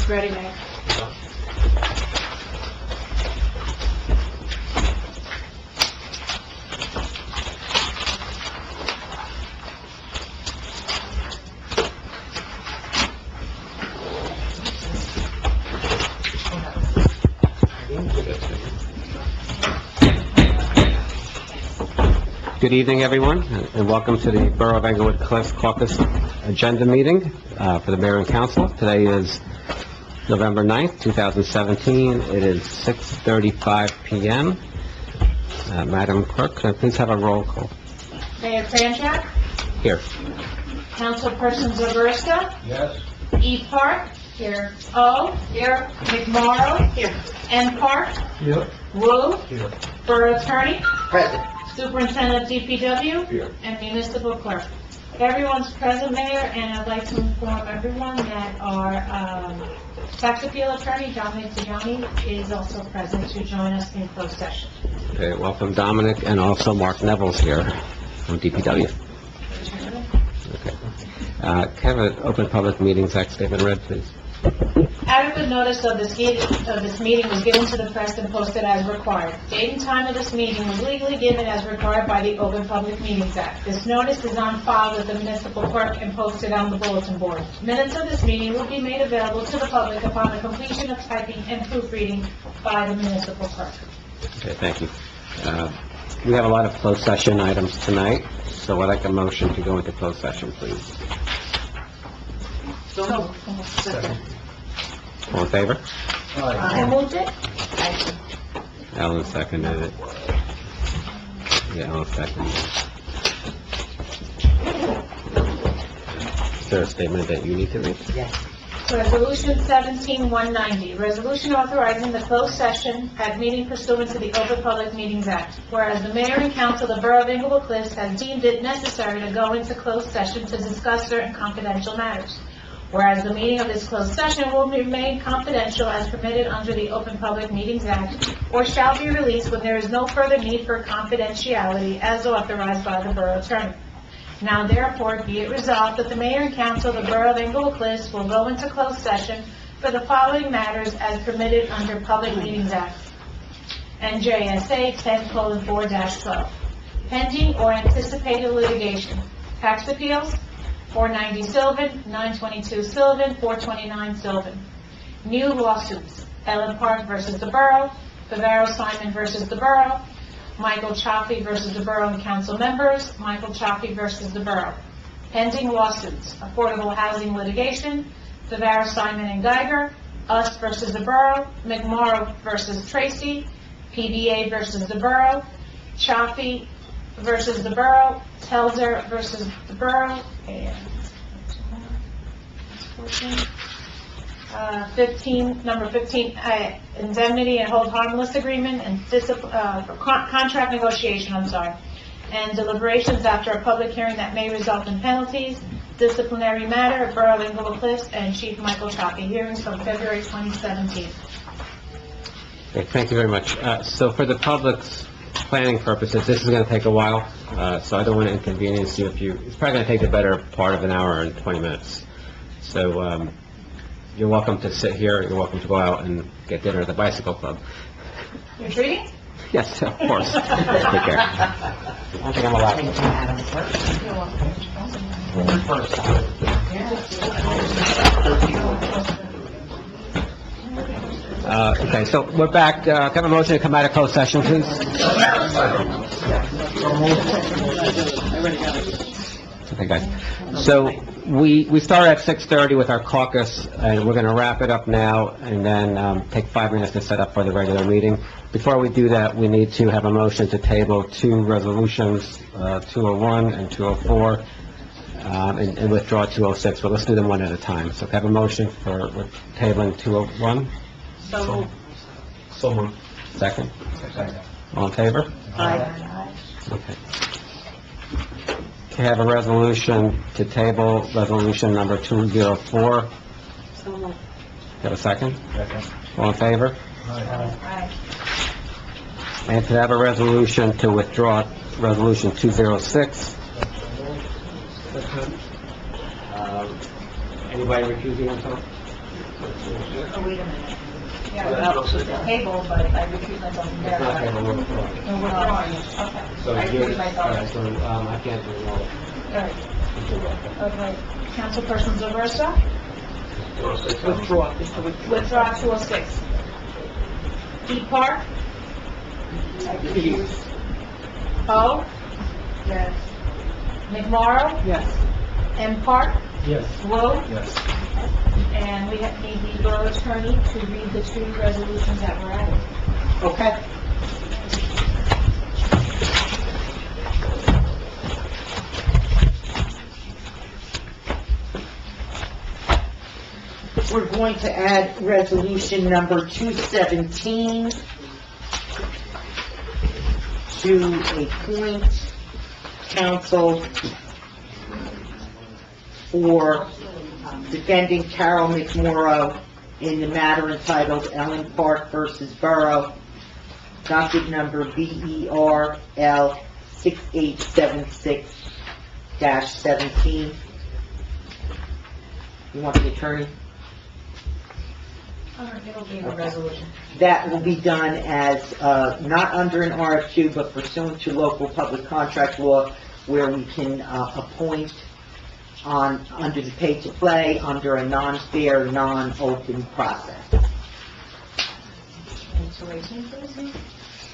Ready, Mayor? Good evening, everyone, and welcome to the Borough of Englewood Cliffs Caucus Agenda Meeting for the Mayor and Council. Today is November 9th, 2017. It is 6:35 p.m. Madam Clerk, can I please have a roll call? Mayor Kranjak? Here. Councilperson Zaborska? Yes. E. Park? Here. O? Here. McMorro? Here. N. Park? Here. Wu? Here. Borough Attorney? Present. Superintendent DPW? Here. And Municipal Clerk. Everyone's present, Mayor, and I'd like to inform everyone that our tax appeal attorney, Dominic Tajani, is also present to join us in closed session. Okay, welcome Dominic, and also Mark Neville's here from DPW. Okay. Can I have an Open Public Meetings Act statement read, please? Adequate notice of this meeting was given to the press and posted as required. Date and time of this meeting was legally given as required by the Open Public Meetings Act. This notice is on file with the municipal clerk and posted on the bulletin board. Minutes of this meeting will be made available to the public upon the completion of typing and proofreading by the municipal clerk. Okay, thank you. We have a lot of closed session items tonight, so I'd like a motion to go into closed session, please. Second. All in favor? I moved it. Ellen seconded it. Yeah, Ellen seconded it. Is there a statement that you need to read? Resolution 17-190, resolution authorizing the closed session at meeting pursuant to the Open Public Meetings Act. Whereas the mayor and council of the Borough of Englewood Cliffs has deemed it necessary to go into closed session to discuss certain confidential matters. Whereas the meeting of this closed session will remain confidential as permitted under the Open Public Meetings Act, or shall be released when there is no further need for confidentiality as authorized by the Borough Attorney. Now therefore be it resolved that the mayor and council of the Borough of Englewood Cliffs will go into closed session for the following matters as permitted under Public Meetings Act. NJSA 10:4-12. Pending or anticipated litigation. Tax appeals, 490 Sylvan, 922 Sylvan, 429 Sylvan. New lawsuits, Ellen Park versus the Borough, Bavaro Simon versus the Borough, Michael Chaffee versus the Borough and council members, Michael Chaffee versus the Borough. Pending lawsuits, affordable housing litigation, Bavaro Simon and Geiger, Us versus the Borough, McMorro versus Tracy, PBA versus the Borough, Chaffee versus the Borough, Telzer versus the Borough, and 15, indemnity and hold harmless agreement and contract negotiation, and deliberations after a public hearing that may result in penalties, disciplinary matter, Borough of Englewood Cliffs, and Chief Michael Chaffee, hearings from February 2017. Okay, thank you very much. So for the public's planning purposes, this is going to take a while, so I don't want to inconvenience you it's probably going to take the better part of an hour and 20 minutes. So, you're welcome to sit here, you're welcome to go out and get dinner at the Bicycle Club. You're treating? Yes, of course. Take care. I don't think I'm allowed. Okay, so we're back. Can I have a motion to come out of closed session, please? Okay, guys. So we start at 6:30 with our caucus, and we're going to wrap it up now, and then take 5 minutes to set up for the regular meeting. Before we do that, we need to have a motion to table two resolutions, 201 and 204, and withdraw 206. But let's do them one at a time. So can I have a motion for tabling 201? So moved. Second? All in favor? Aye. Okay. Can I have a resolution to table resolution number 204? Have a second? Second. All in favor? Aye. And to have a resolution to withdraw resolution 206? Anybody recusing himself? Oh, wait a minute. Yeah, it's a table, but I recuse myself from there. It's not gonna work. No, we're drawing it. Okay. So I you're, recuse myself. all right, so, I can't do it all. All right. Okay. Councilperson Zaversa? Withdraw 206. E. Park? O? Yes. McMorro? Yes. M. Park? Yes. Wu? Yes. And we need the borough attorney to read the two resolutions that were added. Okay. We're going to add resolution number 217 to appoint counsel for defending Carol McMorro in the matter entitled Ellen Park versus Borough, docket number BERL 6876-17. You want the attorney? It'll be in the resolution. That will be done as, not under an RFQ, but pursuant to local public contract law, where we can appoint under the pay-to-play, under a non-fair, non-open process.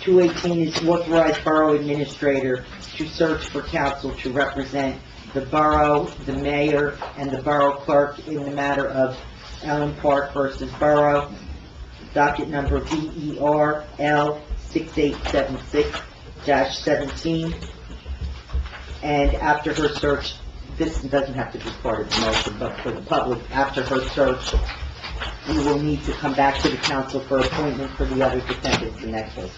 218 is authorized borough administrator to search for counsel to represent the borough, the mayor, and the borough clerk in the matter of Ellen Park versus Borough, docket number BERL 6876-17. And after her search, this doesn't have to be part of the motion, but for the public, after her search, we will need to come back to the council for appointment for the other defendants in that case.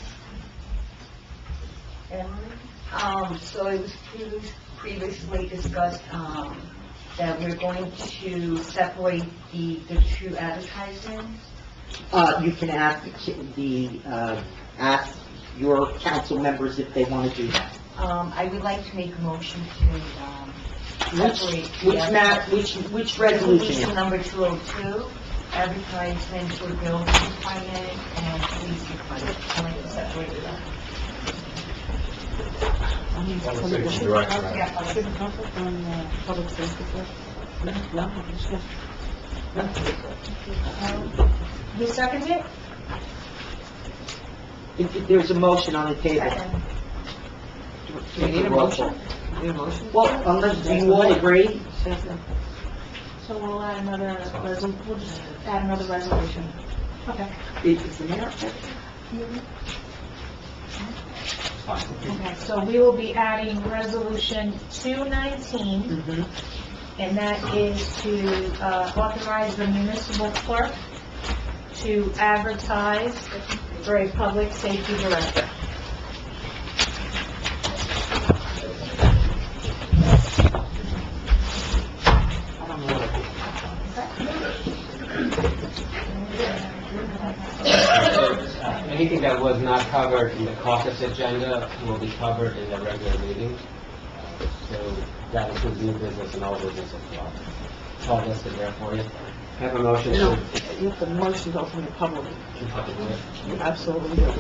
So it was previously discussed, that we're going to separate the two advertisements. You can ask ask your council members if they want to do that. I would like to make a motion to, separate. Which resolution? Resolution number 202, advertisement for building department and police department. I'd like to separate them. Conversation director. Yeah, public. Who seconded it? There's a motion on the table. Second. Do we need a motion? Well, unless, do you all agree? So we'll add another we'll just add another resolution. Okay. Is the mayor? Okay, so we will be adding resolution 219, Mhm. and that is to authorize the municipal clerk to advertise for a public safety director. Anything that was not covered in the caucus agenda will be covered in the regular meeting. So that includes new business and old business as well. It's all listed there for you. Have a motion to... You have the motion to open the public. You absolutely do.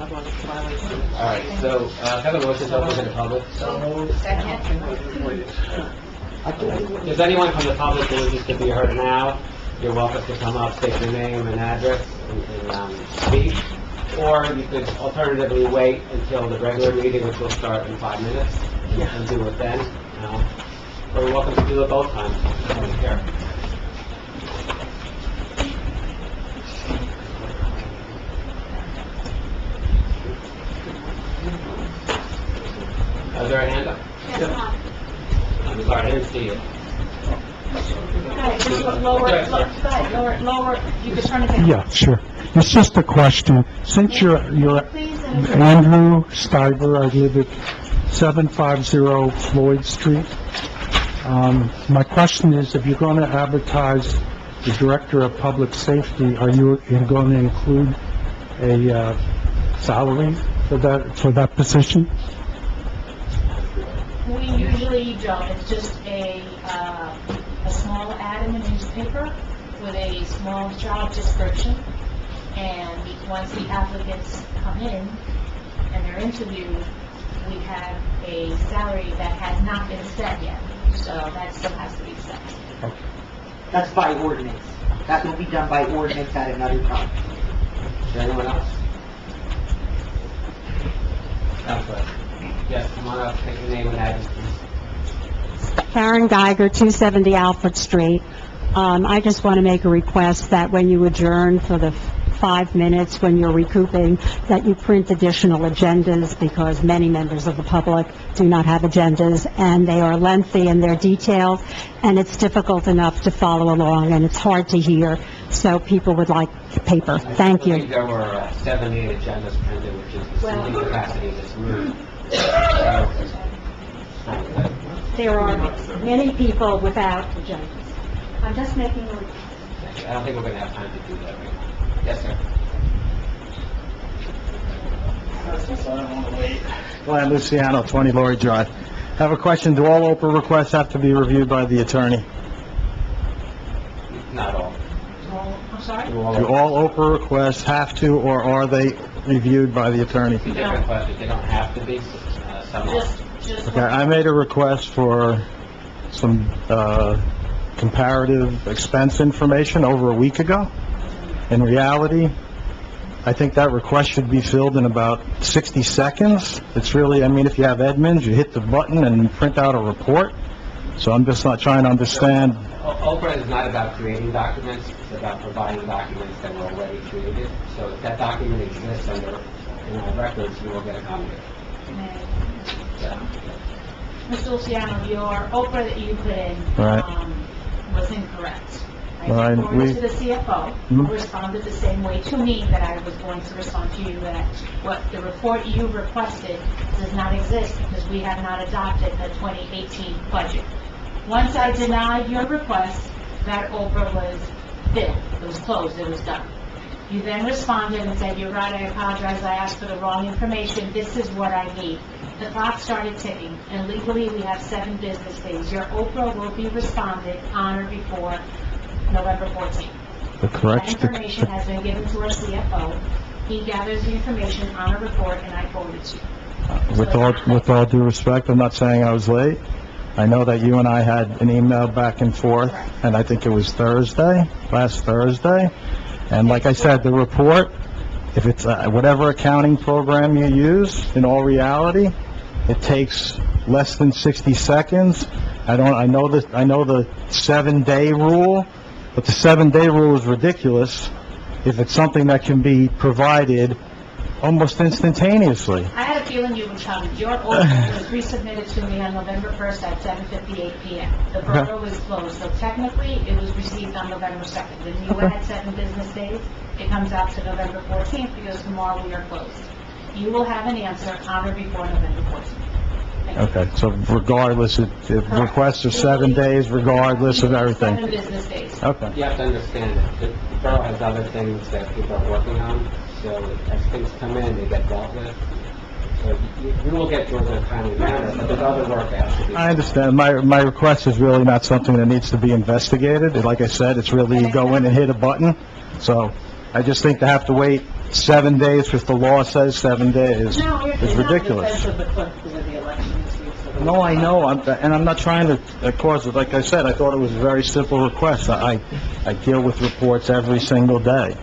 Otherwise, it's a violation. All right, so have a motion to open to the public. Second. If anyone from the public who wishes to be heard now, you're welcome to come up, state your name and address, and speak. Or you could alternatively wait until the regular meeting, which will start in 5 minutes, and do it then. Or you're welcome to do it both times. I don't care. Is there a hand up? I'm sorry, I didn't see you. Okay, just lower, you can turn it down. Yeah, sure. It's just a question. Since you're Please, and Andrew Stiver, I live at 750 Floyd Street. My question is, if you're going to advertise the Director of Public Safety, are you going to include a salary for that position? we usually don't, it's just a small ad in the newspaper with a small job description, and once the applicants come in and they're interviewed, we have a salary that has not been set yet, so that still has to be set. That's by ordinance. That will be done by ordinance at another time. Is there anyone else? Counselor? Yes, come on up, take your name and address, please. Karen Geiger, 270 Alfred Street. I just want to make a request that when you adjourn for the 5 minutes, when you're recouping, that you print additional agendas, because many members of the public do not have agendas, and they are lengthy and they're detailed, and it's difficult enough to follow along, and it's hard to hear, so people would like paper. Thank I believe you. there were 78 agendas printed, which is the seating capacity of this room. There are many people without agendas. I'm just making a request. I don't think we're going to have time to do that right now. Yes, sir. Glenn Luciano, 20 Laurie Drive. I have a question. Do all Oprah requests have to be reviewed by the attorney? Not all. I'm sorry? Do all Oprah requests have to, or are they reviewed by the attorney? It's a different question. They don't have to be, some are. Just Okay, I made a request for some comparative expense information over a week ago. In reality, I think that request should be filled in about 60 seconds. It's really, I mean, if you have Edmunds, you hit the button and print out a report. So I'm just not trying to understand. Oprah is not about creating documents, it's about providing documents that were already created. So if that document exists in our records, you will get a copy. Mr. Luciano, your Oprah that you put in, Right. Was incorrect. I Right, forwarded to the CFO, who Mhm. responded the same way to me that I was going to respond to you, that what the report you requested does not exist because we have not adopted the 2018 budget. Once I denied your request, that Oprah was filled, it was closed, it was done. You then responded and said, "You're right, I apologize, I asked for the wrong information, this is what I need." The clock started ticking, and legally, we have 7 business days. Your Oprah will be responded on or before November 14th. The That correct, information has been given to our CFO. He gathers the information on a report, and I forward it to you. with all due respect, I'm not saying I was late. I know that you and I had an email back and forth, and I think it was last Thursday. And like I said, the report, if it's whatever accounting program you use, in all reality, it takes less than 60 seconds. I know the 7-day rule, but the 7-day rule is ridiculous if it's something that can be provided almost instantaneously. I had a feeling you would come. Your Oprah was resubmitted to me on November 1st at 7:58 p.m. The borough was closed, so technically, it was received on November 2nd. When you had 7 business days, it comes out to November 14th because tomorrow we are closed. You will have an answer on or before November 14th. Thank you. Okay, so regardless, the requests are 7 days regardless of everything. 7 business days. Okay. You have to understand that the borough has other things that people are working on, so as things come in, they get dealt with. So you will get yours in a timely manner, but there's other work that has to be done. I understand. My request is really not something that needs to be investigated. Like I said, it's really you go in and hit a button. So I just think to have to wait 7 days because the law says 7 days is ridiculous. No, I know, and I'm not trying to cause it. Like I said, I thought it was a very simple request. I deal with reports every single day.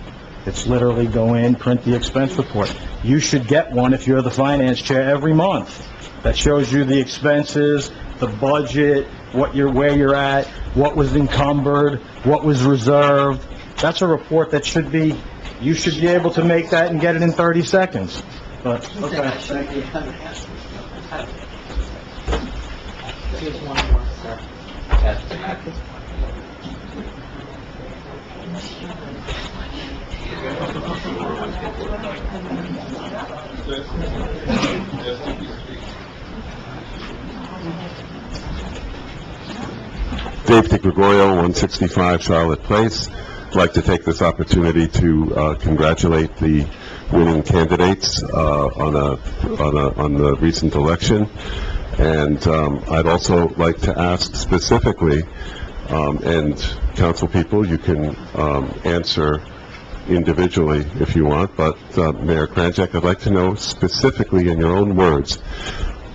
It's literally go in, print the expense report. You should get one if you're the finance chair every month. That shows you the expenses, the budget, where you're at, what was encumbered, what was reserved. That's a report that you should be able to make that and get it in 30 seconds. But, okay, thank you. Here's one more, sir. Dave DeGregorio, 165 Charlotte Place. I'd like to take this opportunity to congratulate the winning candidates on the recent election. And I'd also like to ask specifically And council people, you can answer individually if you want, but Mayor Kranjak, I'd like to know specifically in your own words,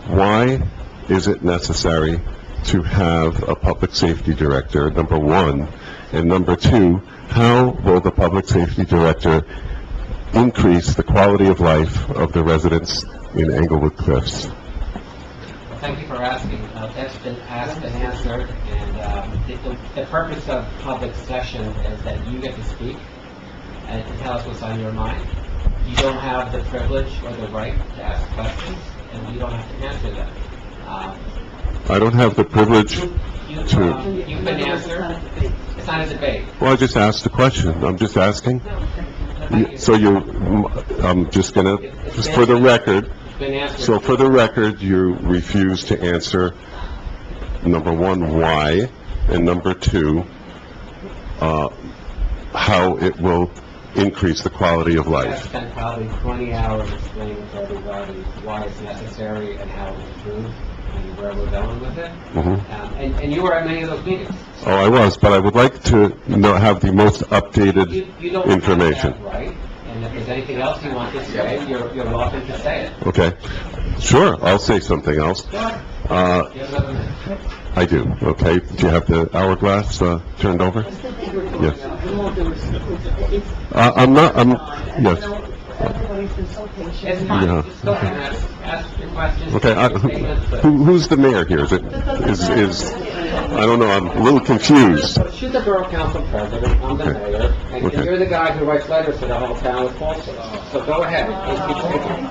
why is it necessary to have a public safety director, number one, and number two, how will the public safety director increase the quality of life of the residents in Englewood Cliffs? Thank you for asking. That's been asked and answered, and the purpose of public session is that you get to speak and to tell us what's on your mind. You don't have the privilege or the right to ask questions, and you don't have to answer them. I don't have the privilege to... You've been answered. It's not a debate. Well, I just asked a question. I'm just asking. So I'm just gonna, just for the record, so for the record, you refuse to answer, number one, why, and number two, how it will increase the quality of I've life. spent probably 20 hours explaining to everybody why it's necessary and how it will improve and where we're going with it. And you were at many of those meetings. Oh, I was, but I would like to have the most updated You don't information. have that right, and if there's anything else you want to say, you're welcome to say it. Okay. Sure, I'll say something else. You have another minute. I do, okay. Do you have the hourglass turned over? Yes. Yes. Everybody's been so patient. It's fine, Yeah. just go ahead and ask your questions. Okay, who's the mayor here? Is, I don't know, I'm a little confused. She's the borough council president, I'm the mayor, and Okay. you're the guy who writes letters to the whole town with falsehoods. So go ahead, please keep speaking.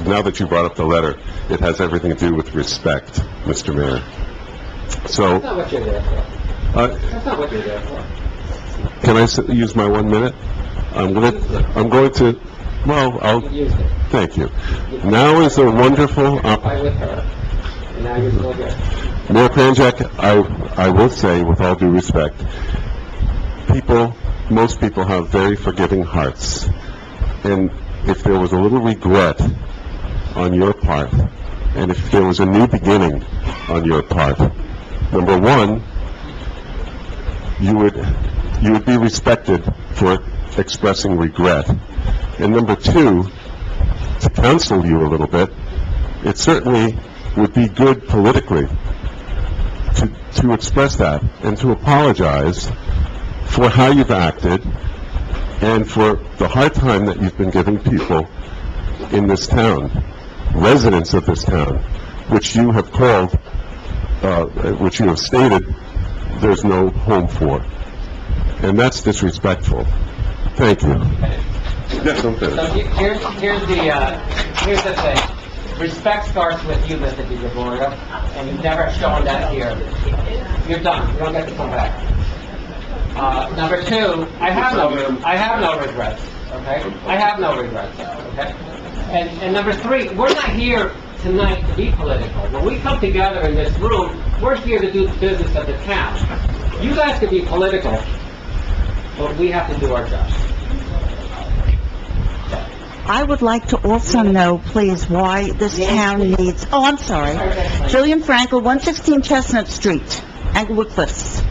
Now that you brought up the letter, it has everything to do with respect, Mr. Mayor. So, That's not what you're there for. That's not what you're there for. can I use my 1 minute? I'm going to, well, I'll, You used it. thank you. Now is a wonderful, I with her, and now you're still here. Mayor Kranjak, I will say, with all due respect, most people have very forgiving hearts. And if there was a little regret on your part, and if there was a new beginning on your part, number one, you would be respected for expressing regret. And number two, to counsel you a little bit, it certainly would be good politically to express that and to apologize for how you've acted and for the hard time that you've been giving people in this town, residents of this town, which you have called, which you have stated there's no home for. And that's disrespectful. Thank you. Yes, I'm So finished. here's the thing. Respect starts with you, Mr. Di Gregorio, and you've never shown that here. You're done. You don't get to come back. Number two, I have no regrets, okay? I have no regrets, okay? And number three, we're not here tonight to be political. When we come together in this room, we're here to do the business of the town. You guys can be political, but we have to do our job. I would like to also know, please, why this town needs, oh, I'm sorry. Jillian Frankel, 116 Chestnut Street, Englewood Cliffs.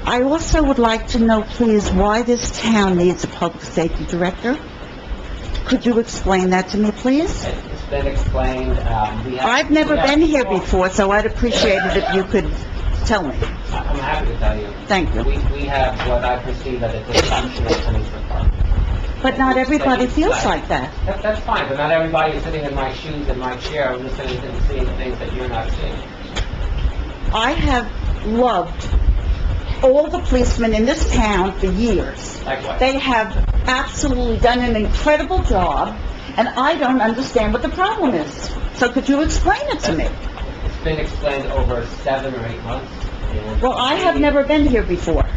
I also would like to know, please, why this town needs a public safety director. Could you explain that to me, please? It's been explained, I've never been here before, so I'd appreciate it if you could tell me. I'm happy to tell you. Thank you. We have what I perceive as a dysfunctional police department. But not everybody feels like that. That's fine, but not everybody is sitting in my shoes, in my chair, listening and seeing things that you're not seeing. I have loved all the policemen in this town for years. Likewise. They have absolutely done an incredible job, and I don't understand what the problem is. So could you explain it to me? It's been explained over 7 or 8 months. And Well, I have never been here before.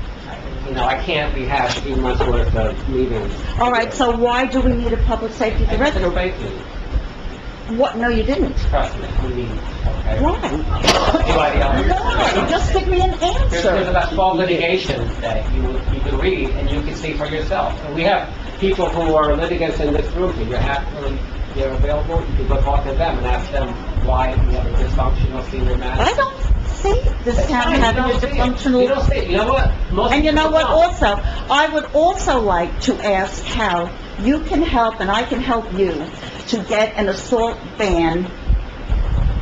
You know, I can't rehash 8 months' worth of meetings. All right, so why do we need a public safety I director? anticipate you. What, no, you didn't. Trust me, we need, okay? Why? Anybody else? No, just give me an There's answer. about 12 litigations that you can read and you can see for yourself. And we have people who are litigants in this room, so you're available, you can go talk to them and ask them why we have a dysfunctional senior I manager. don't see this town having a You dysfunctional... don't see it. You know what? Most And you know people what don't. also? I would also like to ask how you can help, and I can help you, to get an assault ban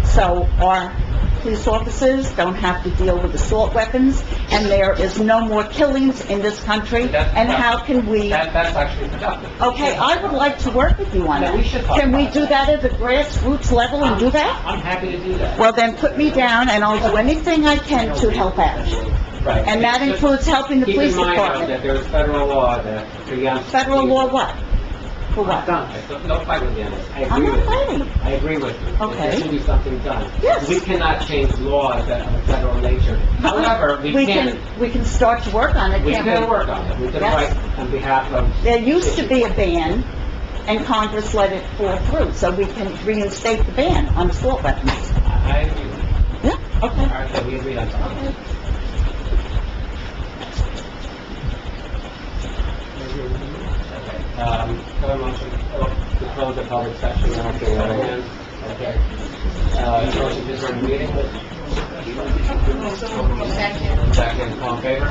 so our police officers don't have to deal with assault weapons, and there is no more killings in this country, and how can we... That's actually productive. Okay, I would like to work with you on Yeah, that. we should talk Can we about do that. that at the grassroots level and do that? I'm happy to do that. Well, then put me down, and I'll do anything I can to help out. Right. And that Just includes helping the police Keep in mind, though, department. that there's federal law that preempts... Federal law what? For what? No fight with Dennis. I I'm agree not with you. fighting. I agree with you. Okay. There should be something done. Yes. We cannot change laws that of a federal nature. However, we can We can start to work on it, we can't can we? work on it. We can Yes. fight on behalf of... There used to be a ban, and Congress let it fall through, so we can reinstate the ban on assault weapons. I agree with you. Yeah, okay. All right, so we agree on something. Okay, go motion, to close the public session, now, okay, other hands, okay. Motion to adjourn the meeting. Second, all in favor?